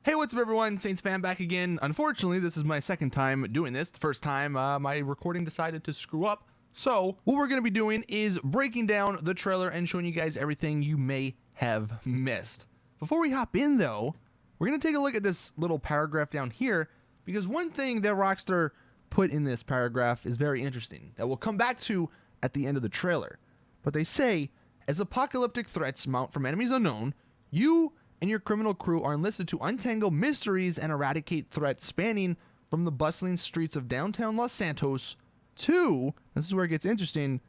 Hey, what's up everyone? Saintsfan back again. Unfortunately, this is my second time doing this. The first time my recording decided to screw up. So what we're going to be doing is breaking down the trailer and showing you guys everything you may have missed. Before we hop in though, we're going to take a look at this little paragraph down here, because one thing that Rockstar put in this paragraph is very interesting that we'll come back to at the end of the trailer. But they say, as apocalyptic threats mount from enemies unknown, you and your criminal crew are enlisted to untangle mysteries and eradicate threats spanning from the bustling streets of downtown Los Santos to, this is where it gets interesting,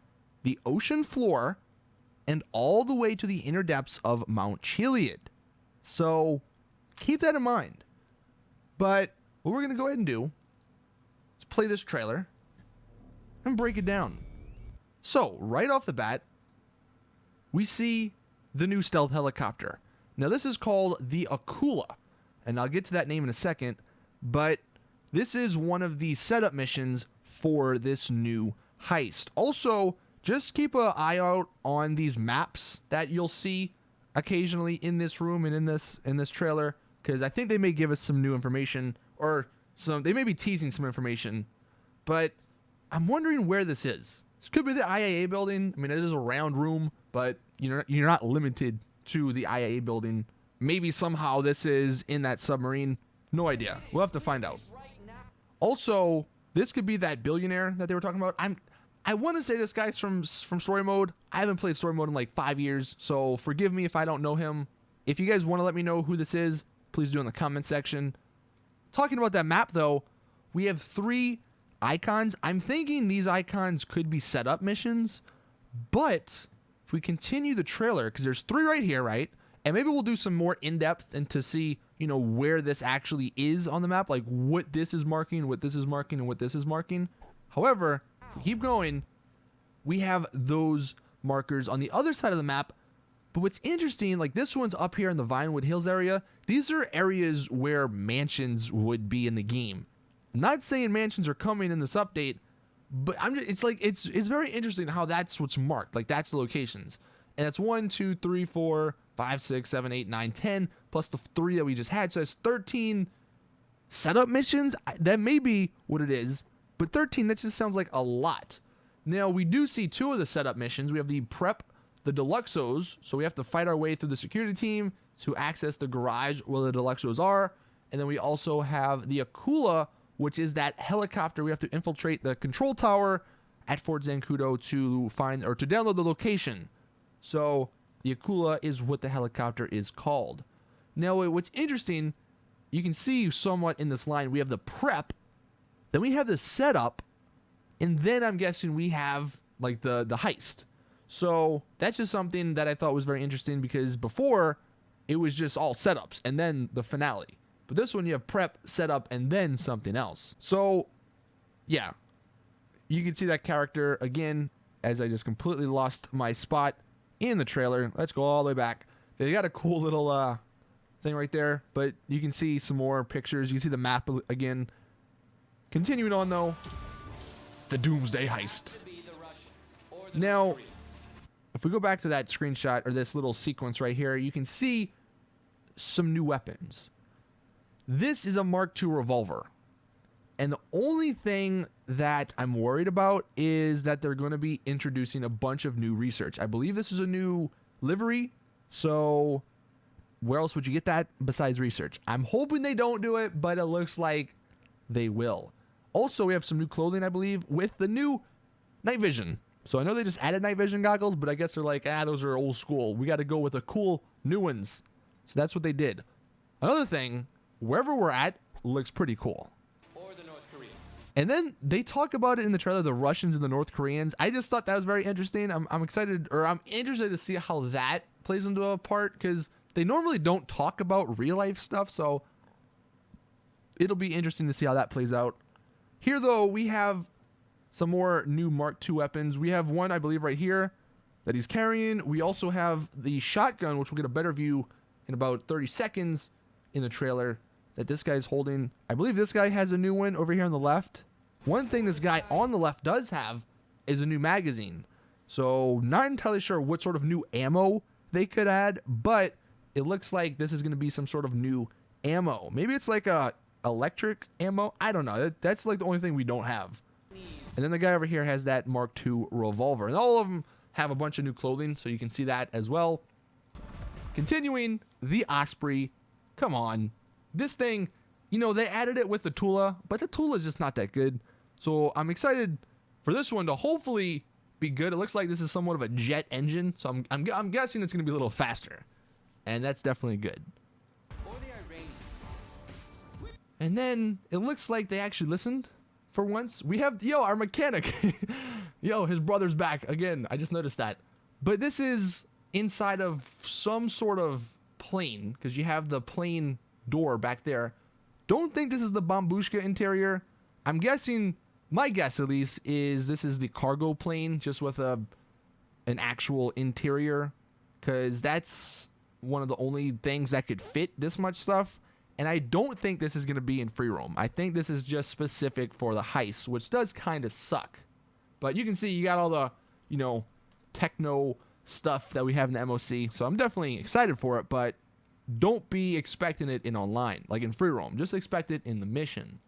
the ocean floor and all the way to the inner depths of Mount Chiliad. So keep that in mind. But what we're going to go ahead and do is play this trailer and break it down. So right off the bat, we see the new stealth helicopter. Now this is called the Akula, and I'll get to that name in a second, but this is one of the setup missions for this new heist. Also, just keep an eye out on these maps that you'll see occasionally in this room and in this trailer, because I think they may give us some new information, or they may be teasing some information, but I'm wondering where this is. This could be the IAA building. I mean, it is a round room, but you're not limited to the IAA building. Maybe somehow this is in that submarine. No idea. We'll have to find out. Also, this could be that billionaire that they were talking about. I want to say this guy's from story mode. I haven't played story mode in like 5 years, so forgive me if I don't know him. If you guys want to let me know who this is, please do in the comment section. Talking about that map though, we have 3 icons. I'm thinking these icons could be setup missions, but if we continue the trailer, because there's 3 right here, right? And maybe we'll do some more in-depth and to see, where this actually is on the map, like what this is marking, what this is marking, and what this is marking. However, if we keep going, we have those markers on the other side of the map. But what's interesting, like this one's up here in the Vinewood Hills area. These are areas where mansions would be in the game. I'm not saying mansions are coming in this update, but it's very interesting how that's what's marked. Like that's the locations. And that's 1, 2, 3, 4, 5, 6, 7, 8, 9, 10, plus the 3 that we just had. So that's 13 setup missions. That may be what it is, but 13, that just sounds like a lot. Now we do see 2 of the setup missions. We have the prep, the Deluxos. So we have to fight our way through the security team to access the garage where the Deluxos are. And then we also have the Akula, which is that helicopter. We have to infiltrate the control tower at Fort Zancudo to find or to download the location. So the Akula is what the helicopter is called. Now, what's interesting, you can see somewhat in this line, we have the prep, then we have the setup, and then I'm guessing we have like the heist. So that's just something that I thought was very interesting, because before it was just all setups and then the finale. But this one you have prep, setup, and then something else. So, yeah. You can see that character again, as I just completely lost my spot in the trailer. Let's go all the way back. They got a cool little thing right there, but you can see some more pictures. You can see the map again. Continuing on though, the Doomsday Heist. Now, if we go back to that screenshot, or this little sequence right here, you can see some new weapons. This is a Mark II revolver. And the only thing that I'm worried about is that they're going to be introducing a bunch of new research. I believe this is a new livery. So where else would you get that besides research? I'm hoping they don't do it, but it looks like they will. Also, we have some new clothing, I believe, with the new night vision. So I know they just added night vision goggles, but I guess they're like, those are old school. We got to go with the cool new ones. So that's what they did. Another thing, wherever we're at looks pretty cool. Or the North Koreans. And then they talk about it in the trailer, the Russians and the North Koreans. I just thought that was very interesting. I'm excited, or I'm interested to see how that plays into a part, because they normally don't talk about real life stuff. So it'll be interesting to see how that plays out. Here though, we have some more new Mark II weapons. We have one, I believe, right here that he's carrying. We also have the shotgun, which we'll get a better view in about 30 seconds in the trailer, that this guy's holding. I believe this guy has a new one over here on the left. One thing this guy on the left does have is a new magazine. So not entirely sure what sort of new ammo they could add, but it looks like this is going to be some sort of new ammo. Maybe it's like a electric ammo. I don't know. That's like the only thing we don't have. And then the guy over here has that Mark II revolver. And all of them have a bunch of new clothing, so you can see that as well. Continuing, the Osprey. Come on. This thing, you know, they added it with the Tula, but the Tula is just not that good. So I'm excited for this one to hopefully be good. It looks like this is somewhat of a jet engine, so I'm guessing it's going to be a little faster. And that's definitely good. And then it looks like they actually listened for once. We have, yo, our mechanic. Yo, his brother's back again. I just noticed that. But this is inside of some sort of plane, because you have the plane door back there. Don't think this is the Bombushka interior. I'm guessing, my guess at least, is this is the cargo plane just with an actual interior, because that's one of the only things that could fit this much stuff. And I don't think this is going to be in free roam. I think this is just specific for the heist, which does kind of suck. But you can see you got all the, you know, techno stuff that we have in the MOC. So I'm definitely excited for it, but don't be expecting it in online, like in free roam. Just expect it in the mission.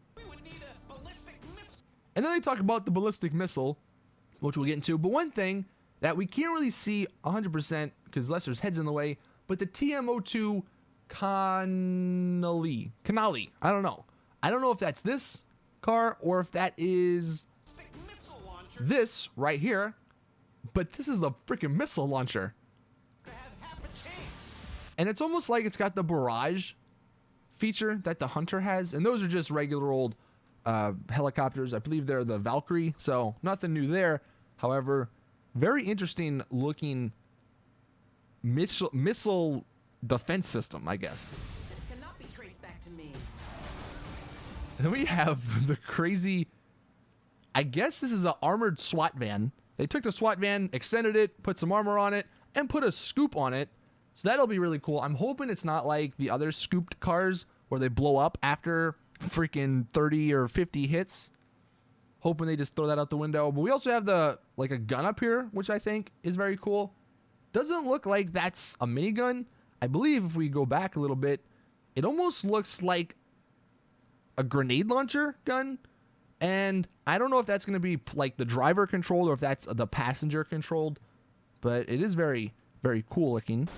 And then they talk about the ballistic missile, which we'll get into. But one thing that we can't really see 100% because Lester's head's in the way, but the TMO2 Canali. I don't know. I don't know if that's this car or if that is this right here. But this is the freaking missile launcher. And it's almost like it's got the barrage feature that the Hunter has. And those are just regular old helicopters. I believe they're the Valkyrie. So nothing new there. However, very interesting looking missile defense system, I guess. This cannot be traced back to me. And then we have the crazy, I guess this is an armored SWAT van. They took the SWAT van, extended it, put some armor on it, and put a scoop on it. So that'll be really cool. I'm hoping it's not like the other scooped cars where they blow up after freaking 30 or 50 hits. Hoping they just throw that out the window. But we also have the, like, a gun up here, which I think is very cool. Doesn't look like that's a minigun. I believe if we go back a little bit, it almost looks like a grenade launcher gun. And I don't know if that's going to be like the driver controlled or if that's the passenger controlled. But it is very, very cool looking.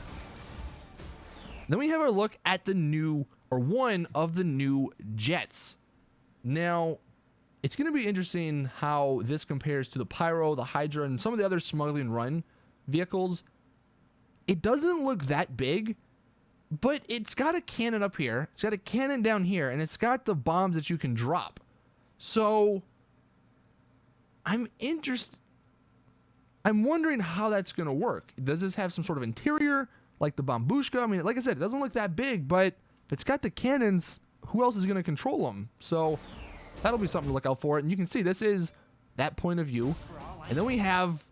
Then we have a look at the new, or one of the new jets. Now, it's going to be interesting how this compares to the Pyro, the Hydra, and some of the other smuggling run vehicles. It doesn't look that big, but it's got a cannon up here. It's got a cannon down here, and it's got the bombs that you can drop. So, I'm wondering how that's going to work. Does this have some sort of interior, like the Bombushka? I mean, like I said, it doesn't look that big, but if it's got the cannons, who else is going to control them? So, that'll be something to look out for. And you can see this is that point of view. And then we have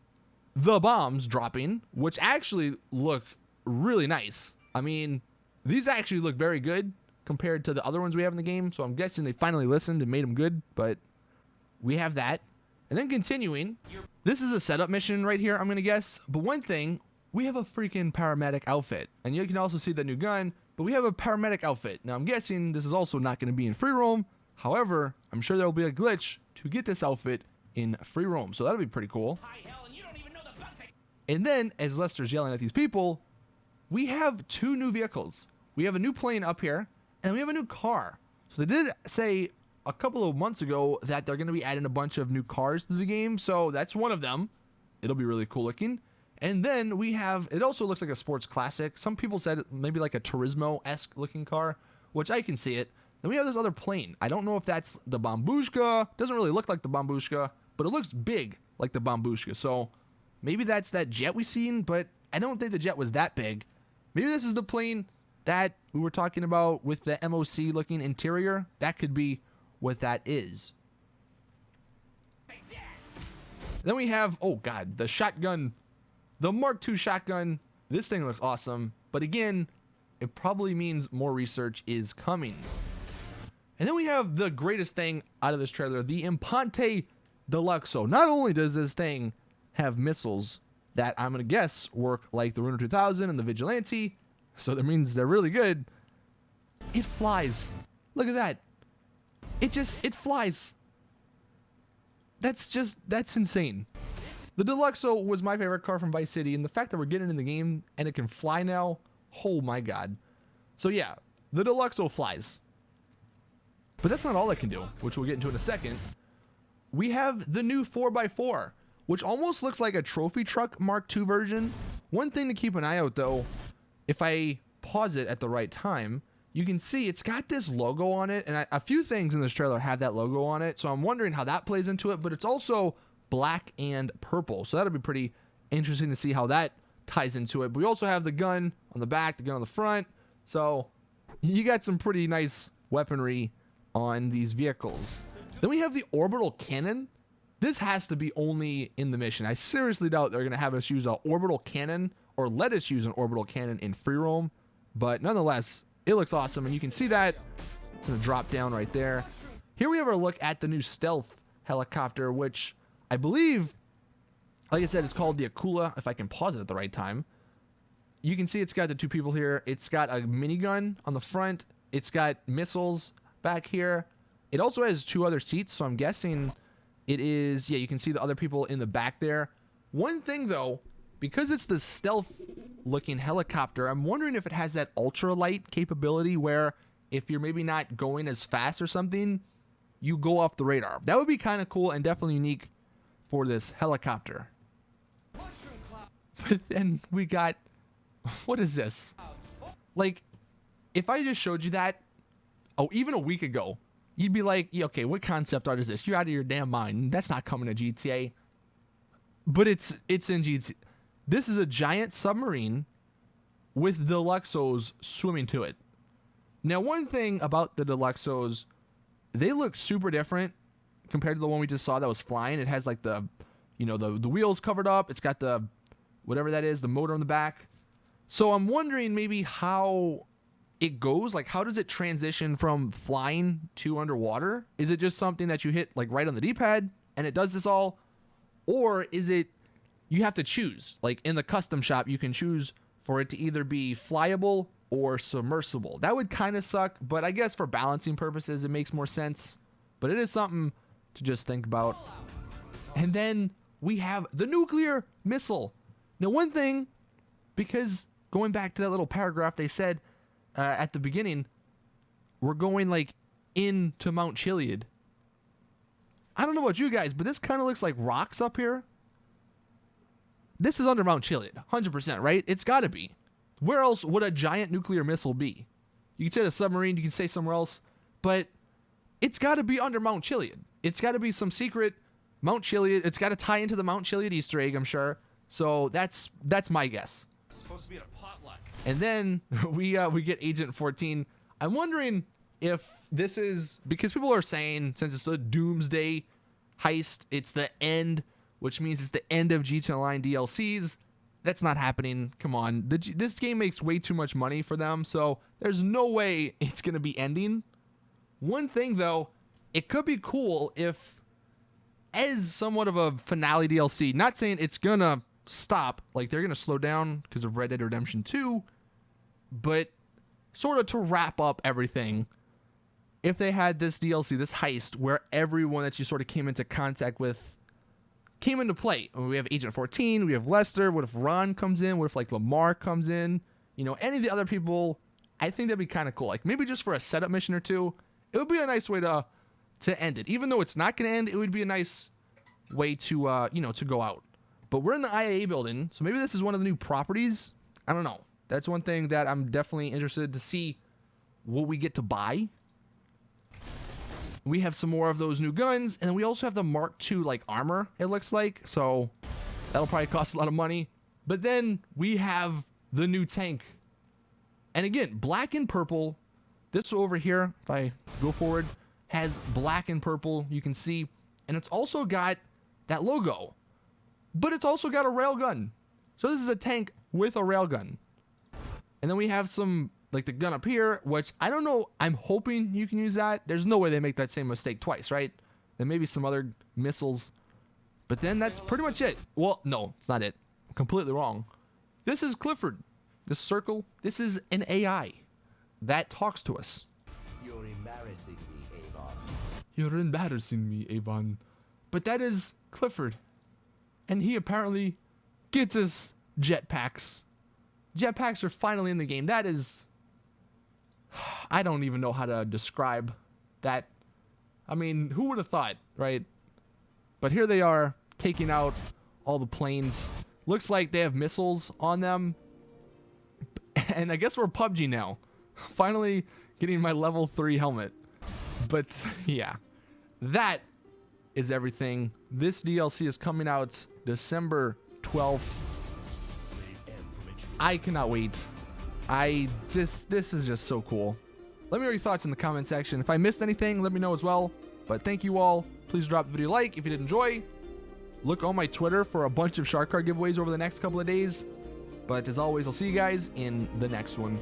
the bombs dropping, which actually look really nice. I mean, these actually look very good compared to the other ones we have in the game. So I'm guessing they finally listened and made them good, but we have that. And then continuing, this is a setup mission right here, I'm going to guess. But one thing, we have a freaking paramedic outfit. And you can also see the new gun, but we have a paramedic outfit. Now I'm guessing this is also not going to be in free roam. However, I'm sure there will be a glitch to get this outfit in free roam. So that'll be pretty cool. And then, as Lester's yelling at these people, we have two new vehicles. We have a new plane up here, and we have a new car. So they did say a couple of months ago that they're going to be adding a bunch of new cars to the game. So that's one of them. It'll be really cool looking. And then we have, it also looks like a sports classic. Some people said maybe like a Turismo-esque looking car, which I can see it. Then we have this other plane. I don't know if that's the Bombushka. Doesn't really look like the Bombushka, but it looks big like the Bombushka. So maybe that's that jet we seen, but I don't think the jet was that big. Maybe this is the plane that we were talking about with the MOC looking interior. That could be what that is. Then we have, oh god, the shotgun, the Mark II shotgun. This thing looks awesome, but again, it probably means more research is coming. And then we have the greatest thing out of this trailer, the Imponte Deluxo. Not only does this thing have missiles that I'm going to guess work like the Ruiner 2000 and the Vigilante, so that means they're really good. It flies. Look at that. It flies. That's insane. The Deluxo was my favorite car from Vice City, and the fact that we're getting it in the game and it can fly now, oh my god. So yeah, the Deluxo flies. But that's not all it can do, which we'll get into in a second. We have the new 4x4, which almost looks like a trophy truck Mark II version. One thing to keep an eye out though, if I pause it at the right time, you can see it's got this logo on it, and a few things in this trailer have that logo on it, so I'm wondering how that plays into it, but it's also black and purple, so that'll be pretty interesting to see how that ties into it. But we also have the gun on the back, the gun on the front, so you got some pretty nice weaponry on these vehicles. Then we have the orbital cannon. This has to be only in the mission. I seriously doubt they're going to have us use an orbital cannon or let us use an orbital cannon in free roam, but nonetheless, it looks awesome, and you can see that it's going to drop down right there. Here we have a look at the new stealth helicopter, which I believe, like I said, it's called the Akula, if I can pause it at the right time. You can see it's got the two people here. It's got a minigun on the front. It's got missiles back here. It also has two other seats, so I'm guessing it is, yeah, you can see the other people in the back there. One thing, though, because it's the stealth-looking helicopter, I'm wondering if it has that ultralight capability where if you're maybe not going as fast or something, you go off the radar. That would be kind of cool and definitely unique for this helicopter. But then we got, what is this? Like, if I just showed you that, oh, even a week ago, you'd be like, yeah, okay, what concept art is this? You're out of your damn mind. That's not coming to GTA. But it's in GTA. This is a giant submarine with Deluxos swimming to it. Now, one thing about the Deluxos, they look super different compared to the one we just saw that was flying. It has like the, you know, the wheels covered up. It's got the, whatever that is, the motor on the back. So I'm wondering maybe how it goes. Like, how does it transition from flying to underwater? Is it just something that you hit like right on the D-pad and it does this all? Or is it, you have to choose, like in the custom shop, you can choose for it to either be flyable or submersible. That would kind of suck, but I guess for balancing purposes, it makes more sense. But it is something to just think about. And then we have the nuclear missile. Now, one thing, because going back to that little paragraph, they said at the beginning, we're going like into Mount Chiliad. I don't know about you guys, but this kind of looks like rocks up here. This is under Mount Chiliad, 100%, right? It's got to be. Where else would a giant nuclear missile be? You could say a submarine, you could say somewhere else, but it's got to be under Mount Chiliad. It's got to be some secret Mount Chiliad. It's got to tie into the Mount Chiliad Easter egg, I'm sure. So that's my guess. It's supposed to be at a potluck. And then we get Agent 14. I'm wondering if this is, because people are saying since it's a Doomsday heist, it's the end, which means it's the end of GTA Online DLCs. That's not happening. Come on. This game makes way too much money for them, so there's no way it's going to be ending. One thing, though, it could be cool if, as somewhat of a finale DLC, not saying it's going to stop, like they're going to slow down because of Red Dead Redemption 2, but sort of to wrap up everything, if they had this DLC, this heist, where everyone that you sort of came into contact with came into play. We have Agent 14, we have Lester. What if Ron comes in? What if like Lamar comes in? You know, any of the other people, I think that'd be kind of cool. Like maybe just for a setup mission or two, it would be a nice way to end it. Even though it's not going to end, it would be a nice way to, you know, to go out. But we're in the IAA building, so maybe this is one of the new properties. I don't know. That's one thing that I'm definitely interested to see what we get to buy. We have some more of those new guns, and we also have the Mark II like armor, it looks like. So that'll probably cost a lot of money. But then we have the new tank. And again, black and purple. This over here, if I go forward, has black and purple, you can see. And it's also got that logo. But it's also got a railgun. So this is a tank with a railgun. And then we have some, like the gun up here, which I don't know. I'm hoping you can use that. There's no way they make that same mistake twice, right? Then maybe some other missiles. But then that's pretty much it. Well, no, it's not it. I'm completely wrong. This is Clifford. This circle, this is an AI. that talks to us. You're embarrassing me, Avon. You're embarrassing me, Avon. But that is Clifford. And he apparently gets us jetpacks. Jetpacks are finally in the game. That is... I don't even know how to describe that. I mean, who would have thought, right? But here they are, taking out all the planes. Looks like they have missiles on them. And I guess we're PUBG now. Finally getting my level 3 helmet. But yeah, that is everything. This DLC is coming out December 12th. I cannot wait. This is just so cool. Let me know your thoughts in the comment section. If I missed anything, let me know as well. But thank you all. Please drop the video a like if you did enjoy. Look on my Twitter for a bunch of shark card giveaways over the next couple of days. But as always, I'll see you guys in the next one.